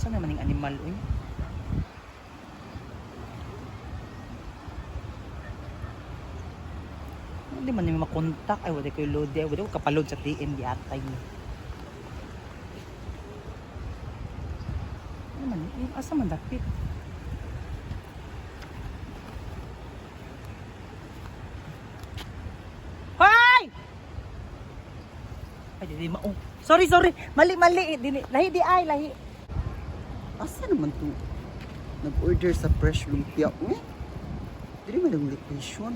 Asa naman yung animal, uy? Hindi man yung makontak. Ay, wala ko yung load. Ay, wala ko kapalod sa TM di atay mo. Ano man, asa man dapit? Hoy! Ay, di ma... Oh. Sorry. Mali. Lahi di ay, lahi. Asa naman to? Nag-order sa fresh lumpia. Dili man ang location.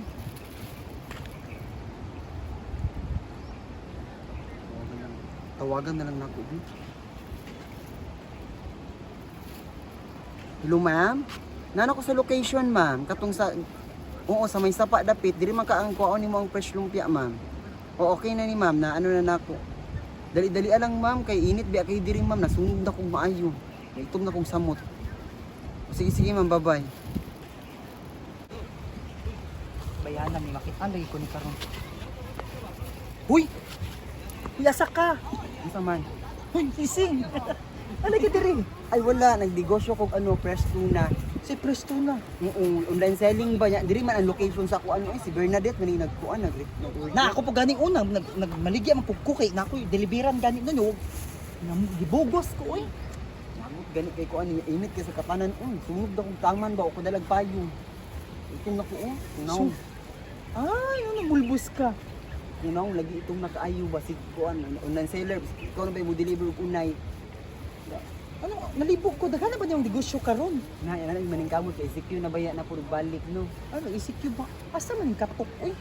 Tawagan na lang na ako. Hello, ma'am? Nana ko sa location, ma'am. Katong sa... Oo, sa may sapa dapit. Dili man ka ang kuhaon ni mo ang fresh lumpia, ma'am. O, okay na ni ma'am na ano na nako. Dali-dali lang, ma'am. Kay init, biya kay diri, ma'am. Nasunog na kong maayo. Naitom na kong samot. Sige, ma'am. Bye-bye. Bayanan ni makita lagi ko ni karon. Huy! Asa ka? Asa man? Huy, ising. Alagi diri. Ay, wala. Nagdegosyo kong fresh tuna. Si Presto na. Online selling ba niya? Diri man ang location sa kuan si Bernadette man nagkuan nag-order. Na ako po ganing una nagmaligya man pug ko kay na ako deliveran gani no. Gibugos ko oy. Namot gani kay kuan ni init kay sa kapanan sunog daw kung taman ba ako dalag payo. Itong na ko kunaw. Ay, ano bulbos ka? Kunaw lagi itong nakaayo ba si kuan online seller. Ikaw na ba mo deliver og unay? Ano, nalibog ko daghan na ba yung negosyo karon? Na yan ang maning kamot kay secure na baya na puro balik no. Ano, ECQ ba? Asa man katok oy?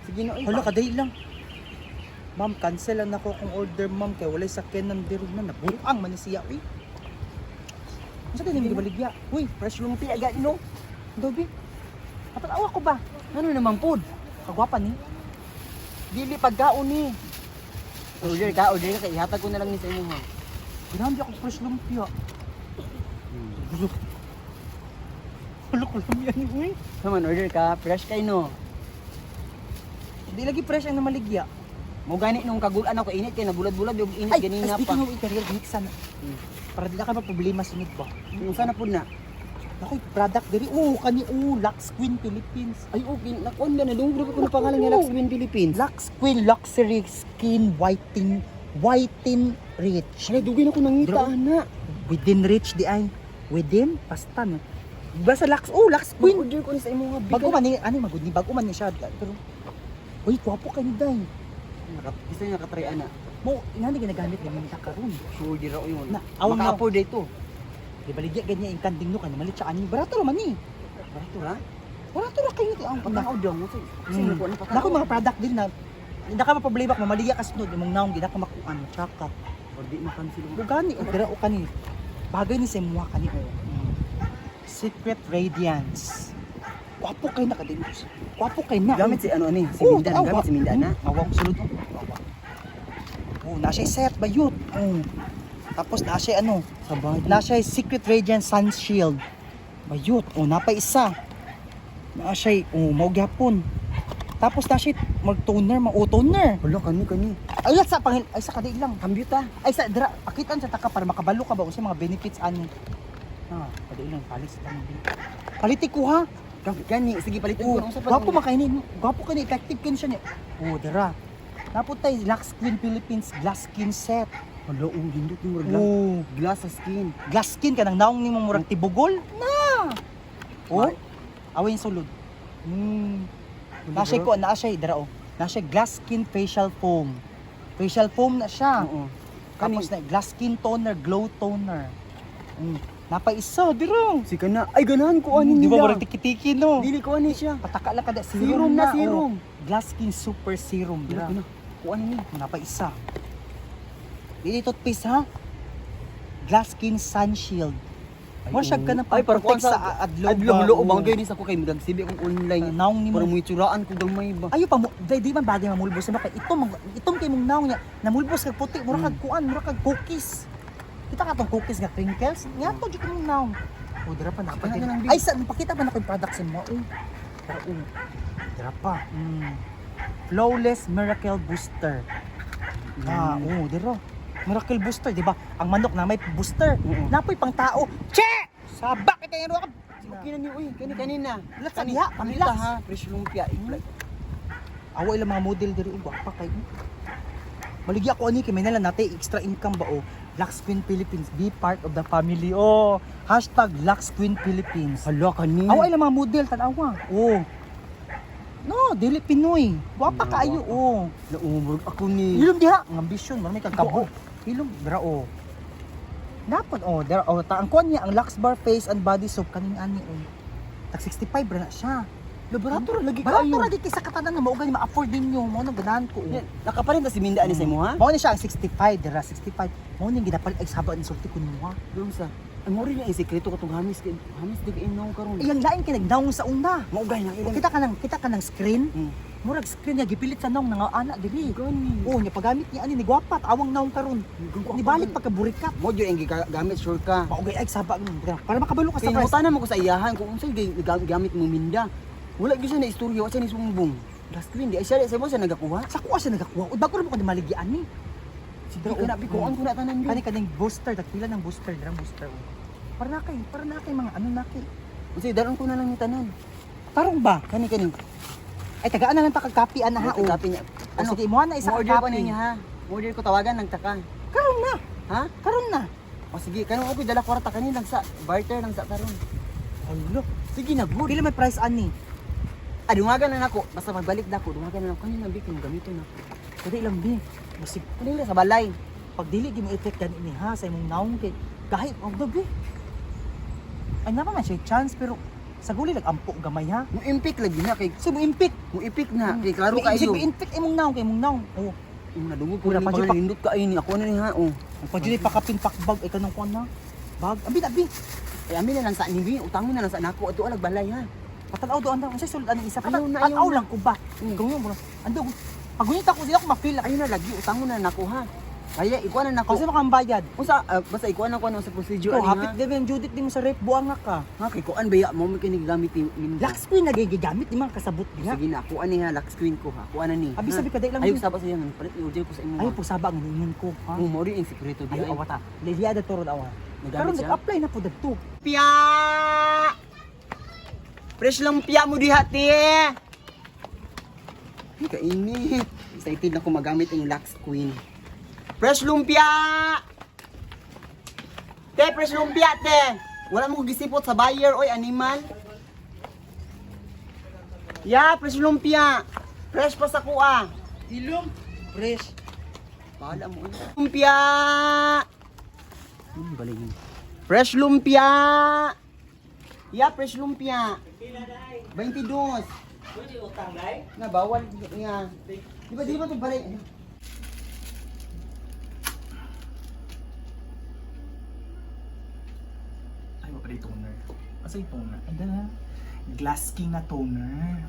Sige no. Hala kaday lang. Ma'am, cancel lang ako kung order ma'am kay walay sakyan ng diri na nabuang man ni siya oy. Unsa din mi baligya? Uy, fresh lumpia agad no. Dobi. Apat awa ko ba? Ano naman pod? Kagwapa ni. Dili pagkaon ni. Order ka kay ihatag ko na lang ni sa imo ha. Ginambi ako fresh lumpia. Hala ko lumpia ni uy. Naman order ka, fresh kay no. Di lagi fresh ang namaligya. Mo gani nung kagulan ako init kay nabulad-bulad yung init ganina pa. Speaking of career mixan. Para di na ka problema sunod ba? Yung sana pud na. Ako product diri kani Lux Queen Philippines. Ay okay, nakuan ba na lungro ko na pangalan niya Lux Queen Philippines. Lux Queen Luxury Skin Whiten Rich. Ay dugay na ko nangita ana. Within Rich di ay. Within basta no. Basta Lux Queen. Order ko ni sa imo nga Bago man ni ani magud ni bago man ni siya pero uy gwapo kay ni day. Gusto niya katry ana. Mo inani ginagamit ni mga karon. Sure di ra yun. Na, awang na. Maka-afford dito. Di baligya ganyan yung kanding no kanya malit siya ani. Barato ra man ni. Barato ra? Barato ra kay ni ang Pagkakaw daw mo say. Sino ko ano Nako mga product din na hindi ka maproblema kung maligya ka sunod yung mga naong di na ka makuan tsaka Or di mo cancel mo. bugani o dira o kani bagay ni sa muha kani o Secret Radiance wapo kay na kadin wapo kay na Gamit si ano ani, si Minda, gamit si Minda na. awang sulod na siya set bayot tapos na siya ano Sabay. na siya Secret Radiance Sun Shield bayot napay isa na siya mao gyapon tapos na siya mag-toner, toner. Wala kani. Ay sa pangil ay sa kadai lang. Cambio ta. Ay sa dira pakitan sa taka para makabalo ka ba usa mga benefits ani. Kadai lang palis lang din. Paliti ko ha. Gani, sige palitan ko nung sa Gwapo makaini, gwapo kani effective kani siya ni. Dira. Naputay Lux Queen Philippines Glass Skin Set. Wala gindot ni murag glass sa skin. Glass skin kanang naong nimo murag tibugol na. Away sulod. Nasay ko na siya dira Nasay glass skin facial foam. Facial foam na siya. Oo. Tapos na glass skin toner, glow toner. Napay isa dira. Si kana ay ganahan ko ani Di ba nila. murag tiki-tiki no? Dili ko ani siya. Pataka lang kada Serum na serum. Glass skin super serum dira. Ko ani ni. Napay isa. Dili toothpaste ha. Glass skin sun shield. Mo siya ka na Ay para protect sa adlaw. Adlaw mga gani sa ko kay mudag sibi akong online. Naong ni mo. Para mo itsuraan ko gamay ba. Ayo pa mo, di man bagay mamulbos na kay itong kay mong naong niya, namulbos kag puti, mura kag kuan, mura kag cookies. Kita ka tong cookies nga crinkles, nga to jud mong naong. Dira pa na pa din. Ay sa pakita ba na ko yung products mo Pero dira pa. Flawless Miracle Booster. Dira. Miracle booster, di ba? Ang manok na may booster. Oo. Napoy pang tao. Che! Sabak kita yung ka. Okay na ni uy, kanina. Relax sa diha, Pangita relax. ha, fresh lumpia. Awa ilang mga model diri uy, gwapa kay. Maligi ako ani kay may nalang nate extra income ba o. Lux Queen Philippines, be part of the family. Oh, hashtag Lux Queen Philippines. Hala kanina. Awa ilang mga model tanawa. Oh. No, dili Pinoy. Gwapa Wala, kaayo gwapa. oh. Naumurog ako ni. Hilom diha, ang ambisyon, marami kang kabo. Hilom dira oh. Dapat oh, dira oh, ta ang kuan niya ang Lux Bar Face and Body Soap kaning ani oh. Tag 65 ra na siya. Barato ra lagi Barato kayo. ra gid kay sa katanan nga mao gani ma-afford ninyo, mao nang ganahan ko. Oh. Nakaparin ta si Minda ani sa imo ha? Mao ni siya ang 65 dira, 65. Mao ning gidapalit ay saba ni sulti ko nimo ha. Doon sa. Ang mori niya sikreto katong hamis di ka inaw karon. Iyang lain kay nagdaong sa una. Maugay na O, ilang. kita ka ng screen. Hmm. Murag screen niya gipilit sa naong nga ana diri. Gani. Oh, niya pagamit niya ani ni gwapat awang naong karon. Nibalik pagka burikat. Mo jud ang gamit sure ka. Maugay ay saba nga para makabalo ka sa Kaya price. nangutanan mo ko sa iyahan kung unsay gamit mo Minda. Wala gyud siya na istorya wa siya ni sumbong. Last screen di ay siya sa mo siya nagakuha. Sa kuha siya nagakuha. Bago ra mo ko maligian ni. Sige ka na bikuan ko na tanan Kani gyud. kaning booster, tagpila ng booster, dira booster. Oh. Para na kay mga ano na kay. Unsay daron ko na lang ni tanan. Tarong ba? Kani. Ay tagaan na lang ta kag copy ana ha. Ano Oh. kapi niya? Ano sige mo na isa ka Order ko copy. na niya ha. Order ko tawagan nagtaka. Karon na. Ha? Karon na. O sige, kanang ako dala kwarta kanina lang sa barter lang sa karon. Hello. Sige na good. Pila may price ani? Dungagan na nako. Basta magbalik na ako, dungagan na nako kanina bikin gamiton na. Kadi lang bi. Basig Kanina sa balay. pag dili gi mo effect gani ni ha sa imong naong kay kahit og dabi. Ay na man siya chance pero sa guli lag ampo gamay ha. Mo impik lagi na kay So mo impik. mo ipik na kay klaro kayo. Mo impik imong naong kay imong naong. Oh, Nadungog ko Wala na pa pa dyan pa- nindot ka ini ako na ni ha. Oh. pag dili pakapin pakbag ay kanang kuan na. Bag, abi. Ay amin na lang sa nibi, utang mo na lang sa nako ato alag balay ha. Patanaw do anda, unsay sulod ani isa. Ayaw na, Patanaw ayaw lang ko ba. Kung yun mo. Ando. Pag gunita ko dili ako mapil. Ayun na lagi utang mo na nako ha. Kaya ikuan na nako. Kasi makambayad. Usa basta ikuan na ko sa procedure Ko ani hapit ha. din yung Judith di mo sa rep buang nga ka. Ha kay kuan baya mo mi kinigamit ni. Lux Queen nagigamit di man kasabot diha. Sige na, kuan ni ha, lock screen ko ha. Kuan na ni. Abi ha? sabi ka dai lang. Ayaw saba sa yan, palit i-order ko sa imo. Ay po sabang ningon ko ha. Mo rin ang sikreto di Ay ay. awata. Liliada to rod awa. Karon Nagamit siya. nag-apply na po dagto. Pia! Fresh lang pia mo diha te. Ay kainit. Excited na ko magamit ang Lux Queen. Fresh lumpia! Te, fresh lumpia te. Wala mo gisipot sa buyer oy animal. Ya, fresh lumpia. Fresh pa sa kuha. Ilong fresh. Bahala mo. Lumpia! Balingin. Fresh lumpia! Yeah, fresh lumpia. 22. Pwede utang dai? Na bawal niya. Di ba ito balik? Ay, wala rin toner. Asa yung toner? Ay, na. Glass King na toner.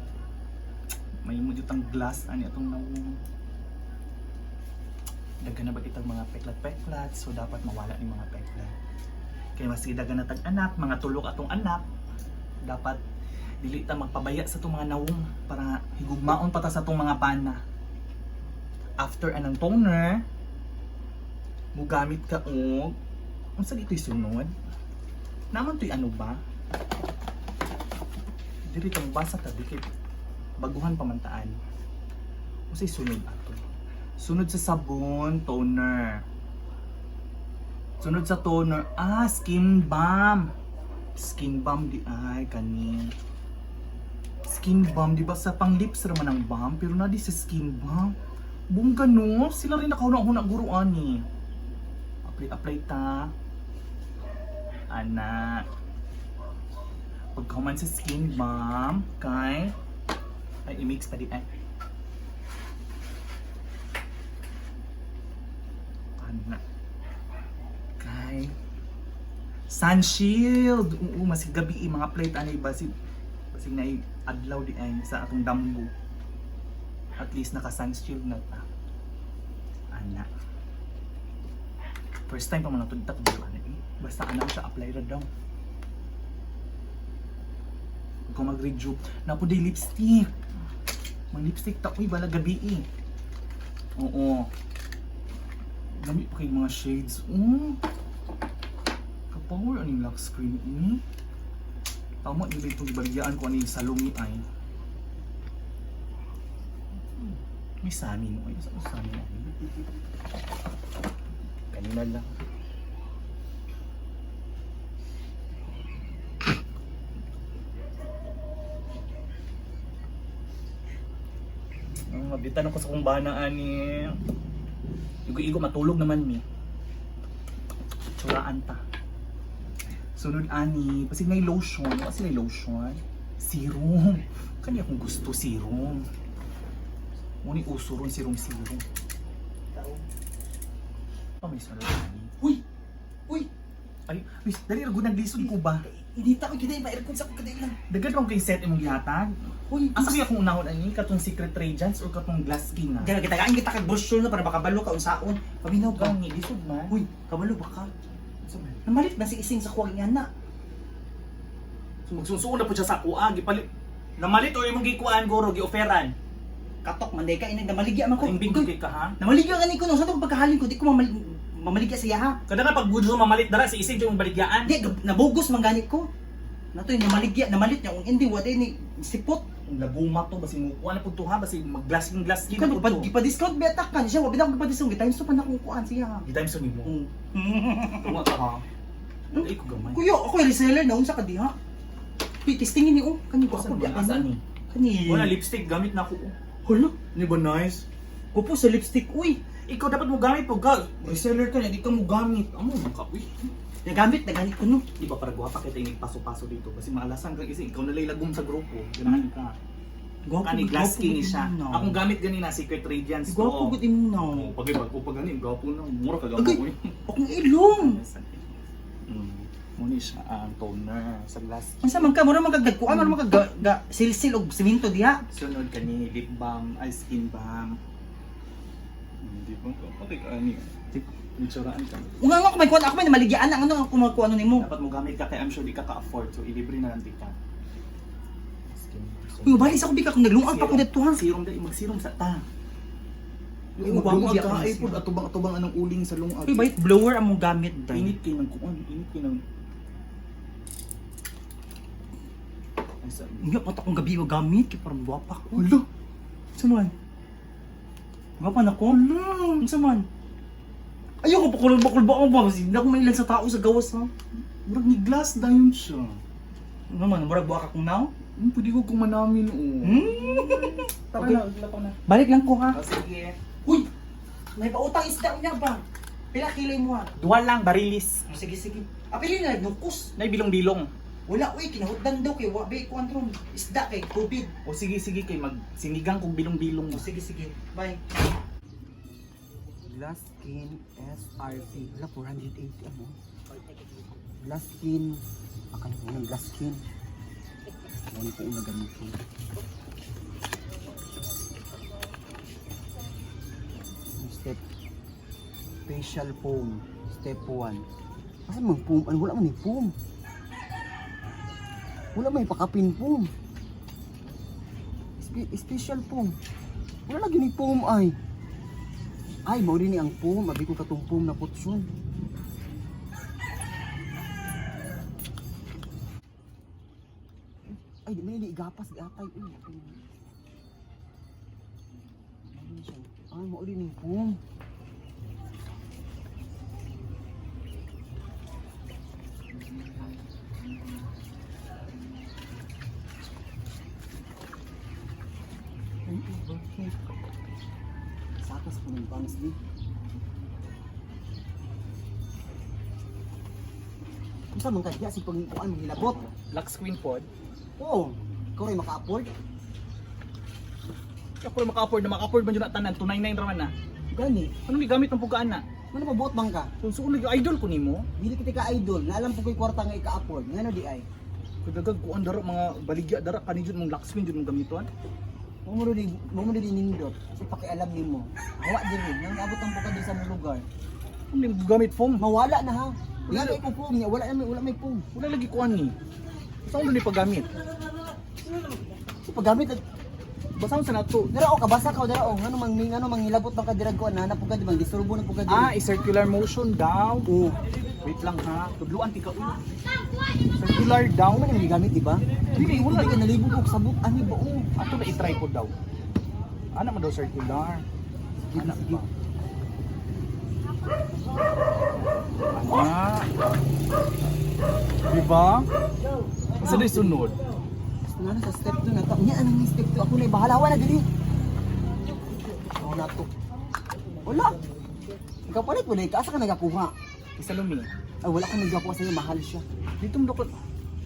May mo ditang glass. Ano itong nawong. Daga na ba itang mga peklat-peklat. So, dapat mawala ni mga peklat. Kaya mas daga na tag-anak. Mga tulok atong anak. Dapat dili ta magpabaya sa itong mga nawong. Para higugmaon pa ta sa itong mga pana. After anang toner, mugamit ka og ang sa dito'y sunod. Naman to'y ano ba? Diri kang basa ta dikit. Baguhan pamantaan. Kasi sunod ato. Sunod sa sabon, toner. Sunod sa toner, skin balm. Skin balm di ay kani. Skin balm di ba sa pang lips raman ang balm pero na di sa skin balm. Bungga no, sila rin nakahuna-huna guruan ni. Apply ta. Anak. Pagkaman sa skin balm, kay ay i-mix pa di ay. Anak. Kay sun shield. Oo, masig gabi mga plate anay basig na adlaw di ay sa atong damgo. At least naka sun shield na ta. Anak. First time pa man natudta ko dito ana eh. Basta anak siya apply ra daw. Kung mag-rejuve, napo di lipstick. Mang lipstick ta uy bala gabi eh. Oo. Dami pa kayong mga shades. Kapower aning lock screen ini. Tama yung itong ibaligyan ko ani sa lumi ay. May sanin mo. Ay, saan sanin mo? Kanina lang. Mabitan ako sa kumbana ani. Igo-igo matulog naman mi. Tsuraan ta. Sunod ani, kasi may lotion. Kasi may lotion. Serum. Kanya akong gusto serum. Muni uso ron serum. May sunod ani. Uy! Uy! Ay, miss, dali rago naglisod ko ba? Inita ko gina yung aircon sa kaday lang. Dagan rong kay set imong gihatag. Uy! Asa kaya akong unahon ani katong Secret Radiance or katong Glass Skin na? Gana kita kain kita kag brochure na para makabalo ka unsaon. Paminaw ka. Gani lisod man. Uy, kabalo ba ka? Namalit na si ising sa kuwag niya na. So magsusuon na po siya sa kuha, gipalit. Namalit o imong gikuan guro gi-offeran. Katok manday ka inang namaligya man ko. Kung binggo kay ka ha. Namaligya gani ko no sa pagkahalin ko di ko mamaligya siya ha. Kada nga pag gusto mamalit dara si isig yung baligyaan. Di nabugos man ganit ko. Nato yung namalit niya kung hindi wala ni sipot. Kung laguma to basi mo kuha na pud to ha basi mag-glass skin Ikaw na pud to. gipa-discount betak kan siya, wa bitaw gipa-discount time so pa na kung kuan siya. Di time so nimo. Tunga ka ha. Ay ko gamay. Kuya, ako yung reseller na unsa ka diha. Testingin ni kani ko ako diha Asa ni? Kani. Wala lipstick gamit na ako. Hala, Ni ba nice? kupo sa lipstick uy. Ikaw dapat mo gamit pag reseller ka na di ka mo gamit. Amo man ka uy. Nagamit ko no. Di ba para guwapa kita inig paso-paso dito kasi maalasan ka kasi ikaw nalay lagom sa grupo. Ganahan ka. Kani glass skin ni siya. Akong gamit ganina Secret Radiance. Gwapo gud imo na. Oh, pag gani, gwapo na. Mura ka Okay. gamo. Akong ilong. Muna siya ang toner sa glass. Unsa man ka mura man kag dagkuan man kag silsil og semento diha. Sunod kani lip balm, eye skin balm. Hindi ba ko pati ani. Insuraan ka. Unga nga ko may kuan ako may maligyaan ang ano ako magkuan ano nimo. Dapat mo gamit ka kay I'm sure di ka ka-afford so ilibre na lang kita. Uy, bali sa ko di ka kung naglungan pa ko dito ha. Serum dai mag-serum sa ta. Uy, Yung mabago lungag di ako ka ay ng pud atubang-atubang anong uling sa lungag. Uy, bait blower among gamit dai. Init kay nang kuan, init kay nang ay sa Nga pa akong gabi wa gamit kay parang guwapa ko. Ulo. Sa man. Guwapa na ko. Unsa man? Ayoko pa kulbak ako ba kasi hindi ako mailan sa tao sa gawas ha. Murag ni glass dayon siya. Ano man, murag buha ka kung now? Pwede ko kumanamin Tara Okay. na, lapaw na. Balik lang ko ha. Oh, sige. Uy! May pautang isda niya ba? Pila kilay mo ha? Duwa lang, barilis. Sige, sige. Apili na, nukos. Nay bilong-bilong. Wala, uy, kinahutdan daw kay wabi ko antron. Isda kay COVID. O sige, sige kay magsinigang kong bilong-bilong. Sige, sige. Bye. Glass Skin SRP. Wala, 480 ano. Glass Skin. Akan mo ng Glass Skin. Ano ko una gamitin. Step. Facial foam. Step 1. Asan mang foam? Ano, wala man yung foam. Wala may pakapin foam. Special foam. Wala lagi ni foam ay. Ay, mao din ni ang foam. Abi ko katong foam na putson. Ay, di man ni igapas gatay. Ay, mao din ni foam. Sakas ko ng bangs di. Kung saan man kaya si pangikuan mahilabot. Lux Queen Pod. Oo, ikaw rin maka-afford. Ako rin maka-afford man dyan na tanan. 299 raman na. Gani, Ano may gamit ng pugaan na? ano pa buot bang ka? Kung suon lagi idol ko nimo. Dili kita ka-idol, naalam po ko'y kwarta nga ika-afford. Ngano di ay? Kagagag kuan dara mga baligya dara kani jud mong Lux Queen jud mong gamituan. Mo mo di nindot. Kasi pakialam nimo. Hawa diri, nang abot ang puka di sa mong lugar. Ano may gamit phone? Mawala na ha. Wala na ko phone niya, wala may phone. Wala lagi kuan ni. Saan ni paggamit? Kasi paggamit Basahon sa nato. Dara o kabasa ka dara o ngano mangilabot ng kadirag ko ana po ka di bang disturbo na po ka di. Circular motion daw. Oo. Wait lang ha. Tudluan ti ka. Circular daw. Ano man yung gamit di ba? Dili, wala. Hindi ka nalibog ko sabot ani ba o. Ato na i-try ko daw. Ano man daw circular? Ano ba? Ana. Diba? Isa na sunod. Ano sa step 2 na ta. Unya anong step 2 ako na bahala na dili. Ako na to. Wala. Ikaw palit mo na asa ka nagakuha. Isa lumi. Ay wala akong nagakuha sa iyo mahal siya. Dito mo dokot.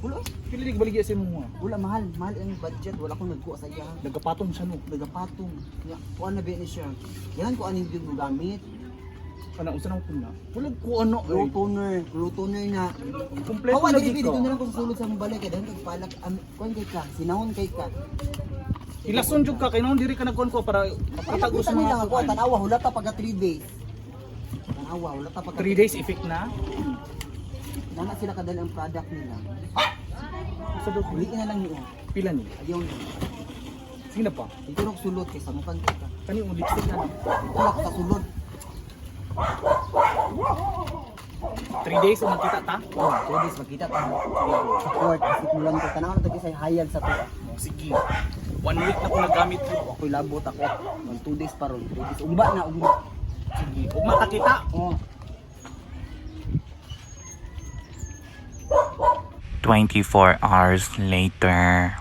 Wala. Pili baligya sa mo. Wala mahal ang budget wala akong nagkuha sa iya. Nagapatong siya no. Nagapatong. Ya, kuan na ba ni siya. Yan ko aning yung gamit. Kana usa nang kuna. Wala ko ano Glow eh. toner na. Kompleto Hawa na dili dito dito. na lang ko sa sulod sa mong balay kay dahil kagpalak kuan kay ka, sinahon kay ka. Ilason jud ka kay naon diri ka nagkuan ko para makatago sa mga nila ako kuan. tanawa wala ta pagka 3 days. Tanawa wala ta pagka 3 days effect na. Nana sila kadali ang product nila. Sa do Ulitin na lang niyo. pila ni. Ayaw na. Sige na pa. Dito ro sulod kay sa mukan kay ka. Kani yung lipstick na. Wala ka sa sulod. 3 days ang kita ta. Oh, 2 days magkita ta. Support kasi kulang ko tanawa na tagi sa hayag sa tuwa. Oh, sige. 1 week na ko nagamit ko. Ako'y labot ako. 2 days pa ron. 2 days ugba na ugba. Sige. Ug matakita. Oh. 24 hours later.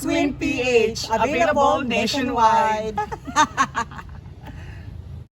Swim PH, available nationwide.